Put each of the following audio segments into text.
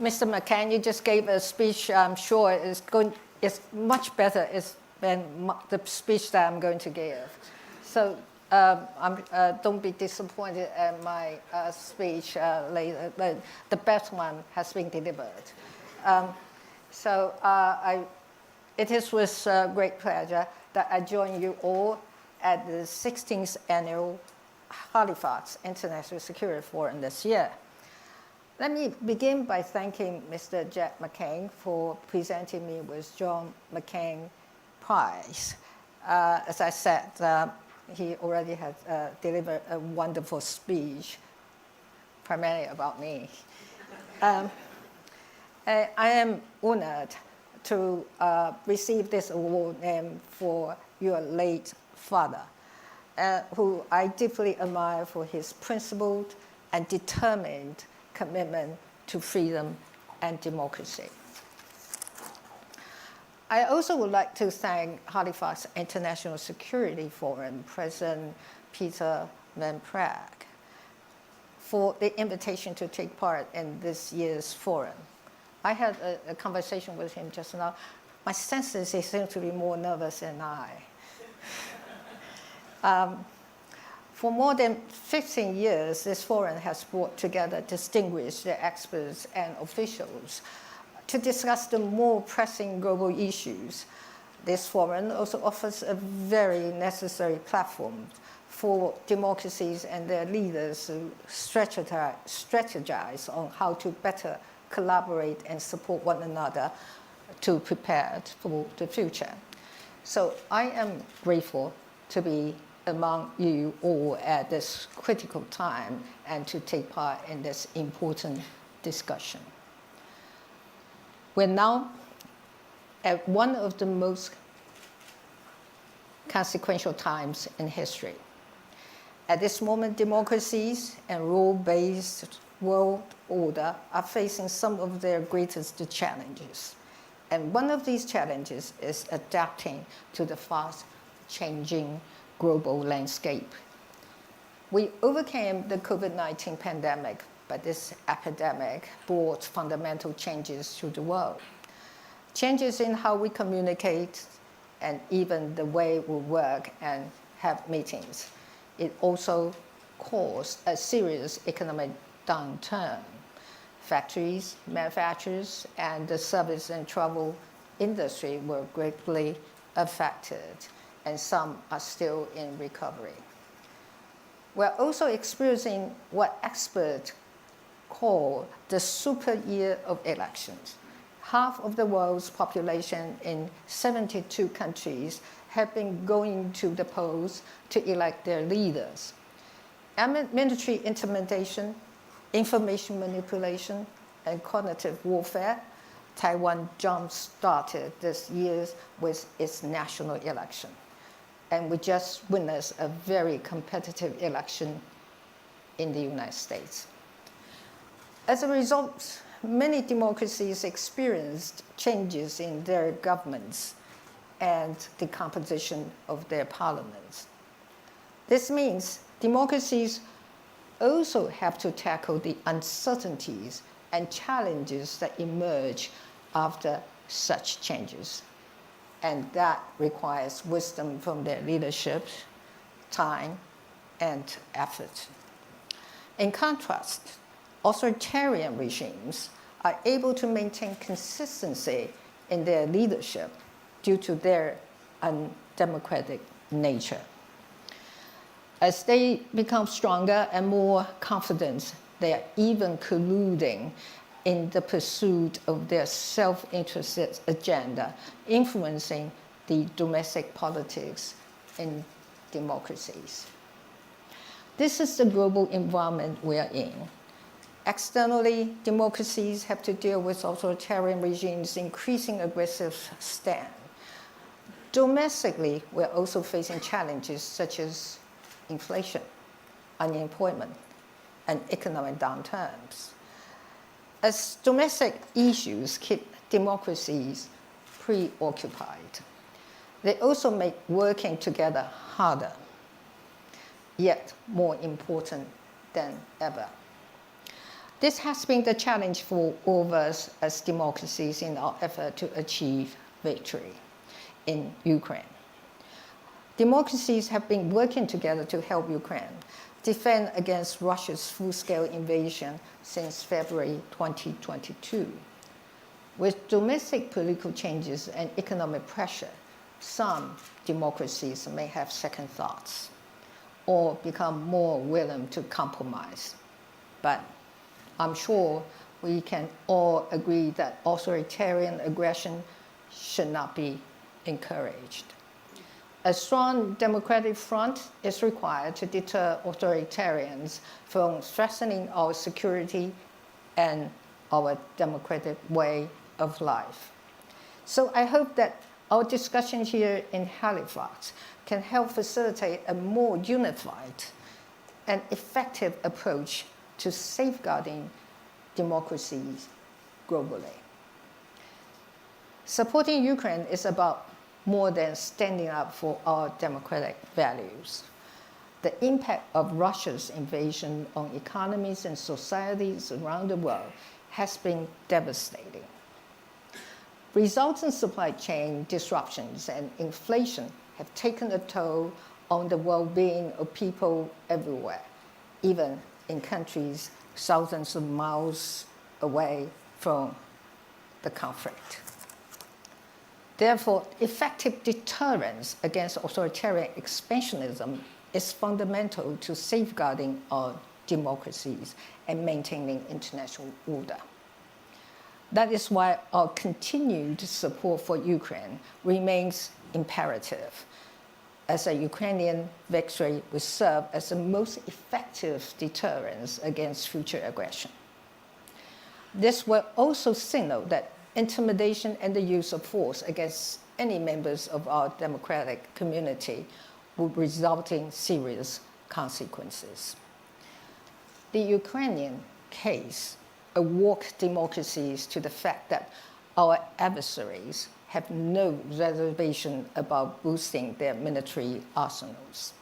Mr. McCain, you just gave a speech I'm sure is much better than the speech that I'm going to give. So don't be disappointed at my speech later. The best one has been delivered. It is with great pleasure that I join you all at the 16th Annual Halifax International Security Forum this year. Let me begin by thanking Mr. Jack McCain for presenting me with John McCain Prize. As I said, he already has delivered a wonderful speech, primarily about me. I am honored to receive this award for your late father, who I deeply admire for his principled and determined commitment to freedom and democracy. I also would like to thank Halifax International Security Forum President Peter Van Praag for the invitation to take part in this year's forum. I had a conversation with him just now. My sense is he seems to be more nervous than I. For more than 15 years, this forum has brought together distinguished experts and officials to discuss the more pressing global issues. This forum also offers a very necessary platform for democracies and their leaders to strategize on how to better collaborate and support one another to prepare for the future. So I am grateful to be among you all at this critical time and to take part in this important discussion. We're now at one of the most consequential times in history. At this moment, democracies and rule-based world order are facing some of their greatest challenges. And one of these challenges is adapting to the fast-changing global landscape. We overcame the COVID-19 pandemic, but this epidemic brought fundamental changes to the world. Changes in how we communicate and even the way we work and have meetings. It also caused a serious economic downturn. Factories, manufacturers, and the service and travel industry were greatly affected, and some are still in recovery. We're also experiencing what experts call the super year of elections. Half of the world's population in 72 countries have been going to the polls to elect their leaders. Military intimidation, information manipulation, and cognitive warfare, Taiwan jump-started this year with its national election. And we just witnessed a very competitive election in the United States. As a result, many democracies experienced changes in their governments and the composition of their parliaments. This means democracies also have to tackle the uncertainties and challenges that emerge after such changes. And that requires wisdom from their leadership, time, and effort. In contrast, authoritarian regimes are able to maintain consistency in their leadership due to their undemocratic nature. As they become stronger and more confident, they are even colluding in the pursuit of their self-interested agenda, influencing the domestic politics in democracies. This is the global environment we are in. Externally, democracies have to deal with authoritarian regimes' increasing aggressive stand. Domestically, we're also facing challenges such as inflation, unemployment, and economic downturns. As domestic issues keep democracies preoccupied, they also make working together harder, yet more important than ever. This has been the challenge for all of us as democracies in our effort to achieve victory in Ukraine. Democracies have been working together to help Ukraine defend against Russia's full-scale invasion since February 2022. With domestic political changes and economic pressure, some democracies may have second thoughts or become more willing to compromise. But I'm sure we can all agree that authoritarian aggression should not be encouraged. A strong democratic front is required to deter authoritarians from threatening our security and our democratic way of life. So I hope that our discussion here in Halifax can help facilitate a more unified and effective approach to safeguarding democracies globally. Supporting Ukraine is about more than standing up for our democratic values. The impact of Russia's invasion on economies and societies around the world has been devastating. Resultant supply chain disruptions and inflation have taken a toll on the well-being of people everywhere, even in countries thousands of miles away from the conflict. Therefore, effective deterrence against authoritarian expansionism is fundamental to safeguarding our democracies and maintaining international order. That is why our continued support for Ukraine remains imperative, as a Ukrainian victory will serve as the most effective deterrence against future aggression. This will also signal that intimidation and the use of force against any members of our democratic community would result in serious consequences. The Ukrainian case awoke democracies to the fact that our adversaries have no reservation about boosting their military arsenals.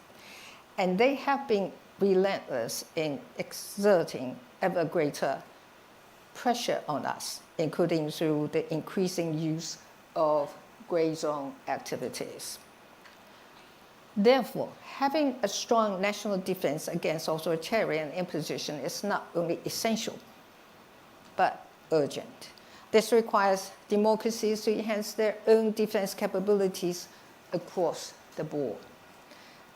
And they have been relentless in exerting ever greater pressure on us, including through the increasing use of gray zone activities. Therefore, having a strong national defense against authoritarian imposition is not only essential, but urgent. This requires democracies to enhance their own defense capabilities across the board.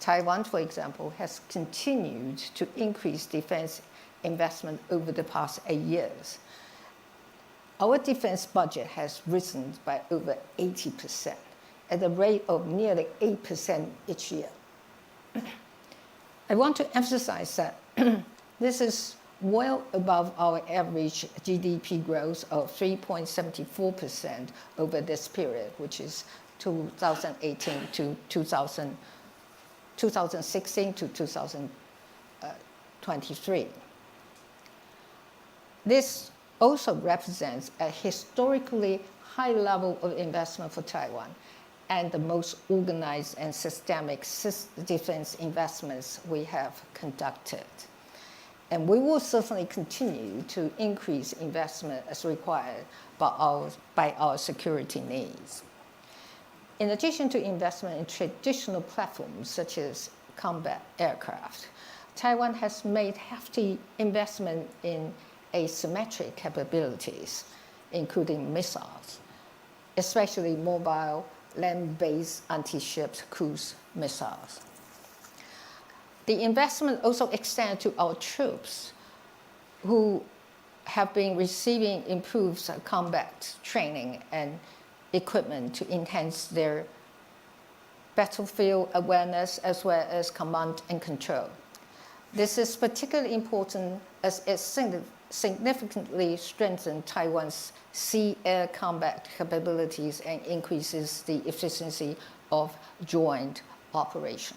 Taiwan, for example, has continued to increase defense investment over the past 8 years. Our defense budget has risen by over 80%, at a rate of nearly 8% each year. I want to emphasize that this is well above our average GDP growth of 3.74% over this period, which is 2018 to 2016 to 2023. This also represents a historically high level of investment for Taiwan and the most organized and systemic defense investments we have conducted. And we will certainly continue to increase investment as required by our security needs. In addition to investment in traditional platforms such as combat aircraft, Taiwan has made hefty investment in asymmetric capabilities, including missiles, especially mobile land-based anti-ship cruise missiles. The investment also extends to our troops who have been receiving improved combat training and equipment to enhance their battlefield awareness as well as command and control. This is particularly important as it significantly strengthens Taiwan's sea-air combat capabilities and increases the efficiency of joint operation.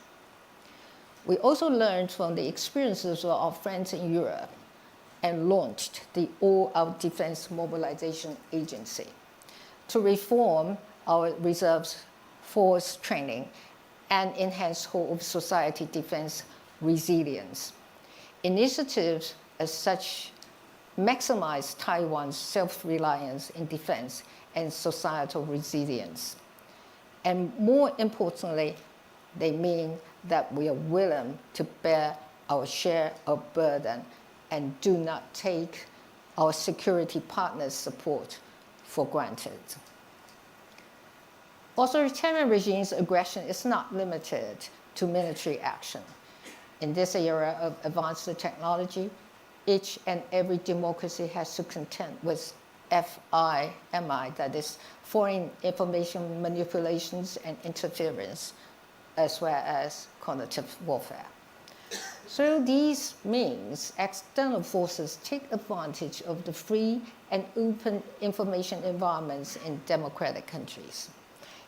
We also learned from the experiences of our friends in Europe and launched the All-Out Defense Mobilization Agency to reform our reserves force training and enhance whole-of-society defense resilience. Initiatives as such maximize Taiwan's self-reliance in defense and societal resilience. And more importantly, they mean that we are willing to bear our share of burden and do not take our security partners' support for granted. Authoritarian regimes' aggression is not limited to military action. In this era of advanced technology, each and every democracy has to contend with FIMI, that is, foreign information manipulations and interference, as well as cognitive warfare. Through these means, external forces take advantage of the free and open information environments in democratic countries,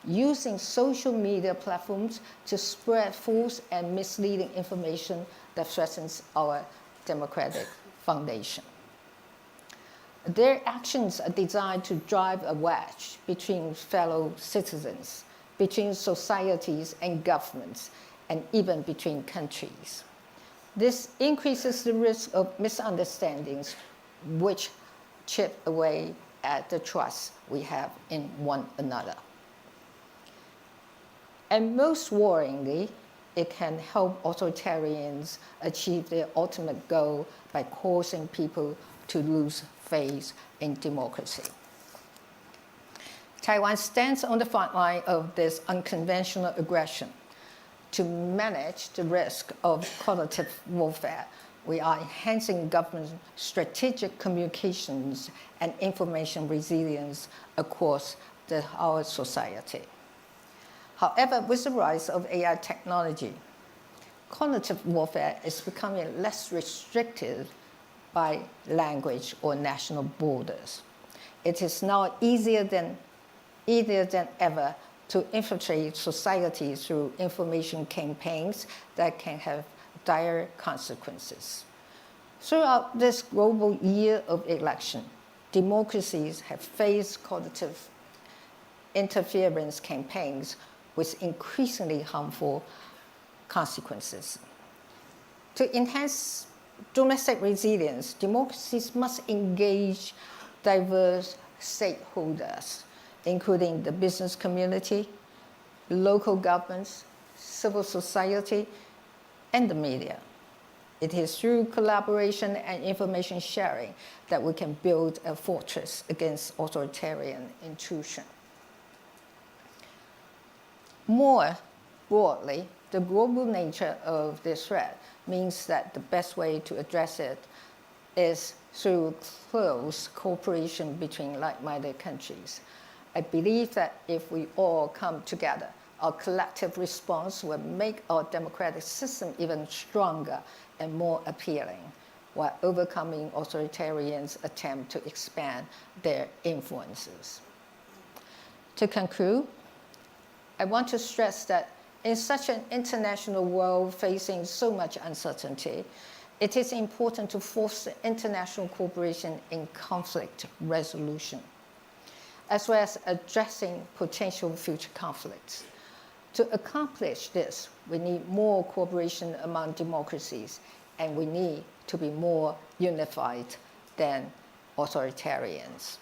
using social media platforms to spread false and misleading information that threatens our democratic foundation. Their actions are designed to drive a wedge between fellow citizens, between societies and governments, and even between countries. This increases the risk of misunderstandings, which chip away at the trust we have in one another. And most worryingly, it can help authoritarians achieve their ultimate goal by causing people to lose faith in democracy. Taiwan stands on the front line of this unconventional aggression. To manage the risk of cognitive warfare, we are enhancing government strategic communications and information resilience across our society. However, with the rise of AI technology, cognitive warfare is becoming less restricted by language or national borders. It is now easier than ever to infiltrate society through information campaigns that can have dire consequences. Throughout this global year of election, democracies have faced cognitive interference campaigns with increasingly harmful consequences. To enhance domestic resilience, democracies must engage diverse stakeholders, including the business community, local governments, civil society, and the media. It is through collaboration and information sharing that we can build a fortress against authoritarian intrusion. More broadly, the global nature of this threat means that the best way to address it is through close cooperation between like-minded countries. I believe that if we all come together, our collective response will make our democratic system even stronger and more appealing, while overcoming authoritarians' attempt to expand their influences. To conclude, I want to stress that in such an international world facing so much uncertainty, it is important to foster international cooperation in conflict resolution, as well as addressing potential future conflicts. To accomplish this, we need more cooperation among democracies, and we need to be more unified than authoritarians.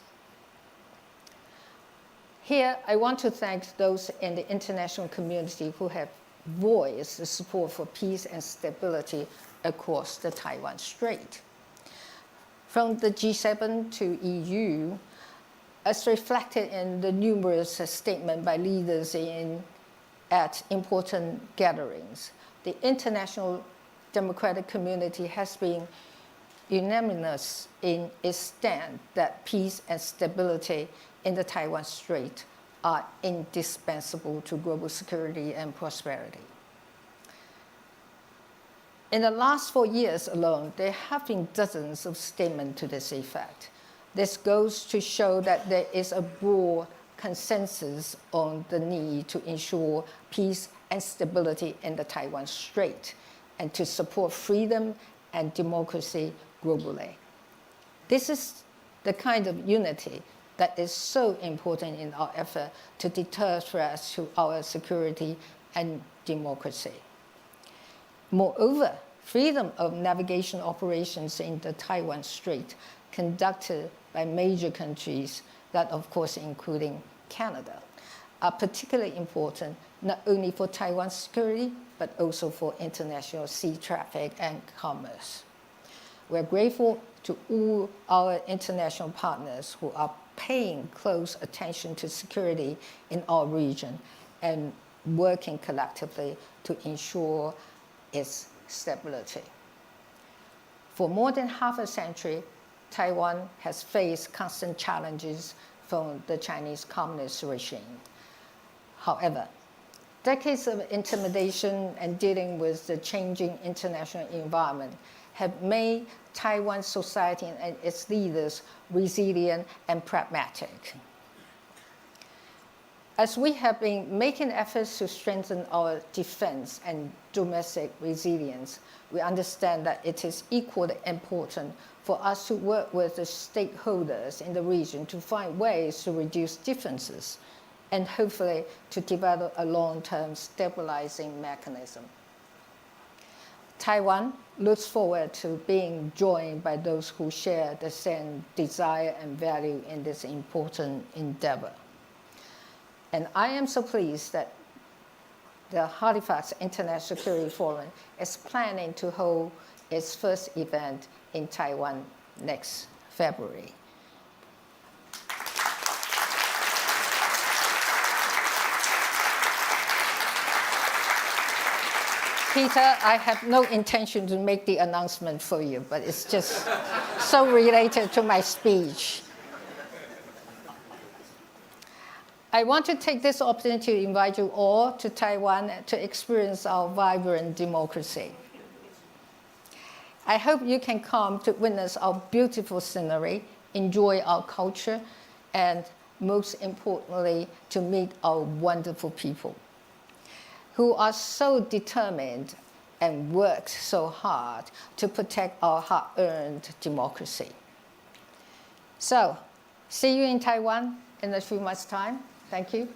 Here, I want to thank those in the international community who have voiced the support for peace and stability across the Taiwan Strait. From the G7 to EU, as reflected in the numerous statements by leaders at important gatherings, the international democratic community has been unanimous in its stand that peace and stability in the Taiwan Strait are indispensable to global security and prosperity. In the last 4 years alone, there have been dozens of statements to this effect. This goes to show that there is a broad consensus on the need to ensure peace and stability in the Taiwan Strait and to support freedom and democracy globally. This is the kind of unity that is so important in our effort to deter threats to our security and democracy. Moreover, freedom of navigation operations in the Taiwan Strait conducted by major countries, that of course including Canada, are particularly important not only for Taiwan's security, but also for international sea traffic and commerce. We're grateful to all our international partners who are paying close attention to security in our region and working collectively to ensure its stability. For more than half a century, Taiwan has faced constant challenges from the Chinese Communist regime. However, decades of intimidation and dealing with the changing international environment have made Taiwan's society and its leaders resilient and pragmatic. As we have been making efforts to strengthen our defense and domestic resilience, we understand that it is equally important for us to work with the stakeholders in the region to find ways to reduce differences and hopefully to develop a long-term stabilizing mechanism. Taiwan looks forward to being joined by those who share the same desire and value in this important endeavor. And I am so pleased that the Halifax International Security Forum is planning to hold its first event in Taiwan next February. Peter, I have no intention to make the announcement for you, but it's just so related to my speech. I want to take this opportunity to invite you all to Taiwan to experience our vibrant democracy. I hope you can come to witness our beautiful scenery, enjoy our culture, and most importantly, to meet our wonderful people who are so determined and work so hard to protect our hard-earned democracy. So, see you in Taiwan in a few months' time. Thank you.